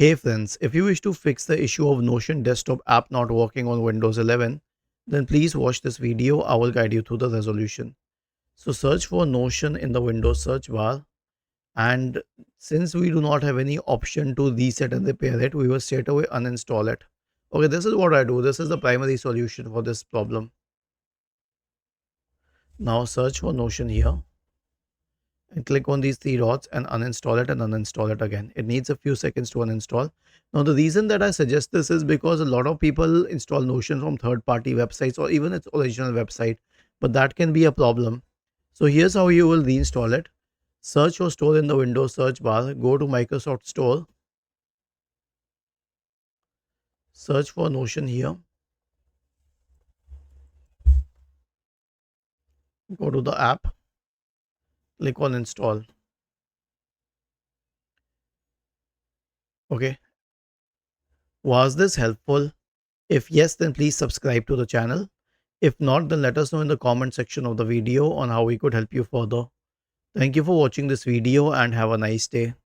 Hey friends, if you wish to fix the issue of Notion desktop app not working on Windows 11, then please watch this video. I will guide you through the resolution. So search for Notion in the Windows search bar, and since we do not have any option to reset and repair it, we will straight away uninstall it. Okay, this is what I do. This is the primary solution for this problem. Now search for Notion here and click on these three dots and uninstall it and uninstall it again. It needs a few seconds to uninstall. Now the reason that I suggest this is because a lot of people install Notion from third party websites or even its original website, but that can be a problem. So here's how you will reinstall it. Search for store in the Windows search bar, go to Microsoft Store, search for Notion here, go to the app, click on install. Okay, was this helpful? If yes, then please subscribe to the channel. If not, then let us know in the comment section of the video on how we could help you further. Thank you for watching this video and have a nice day.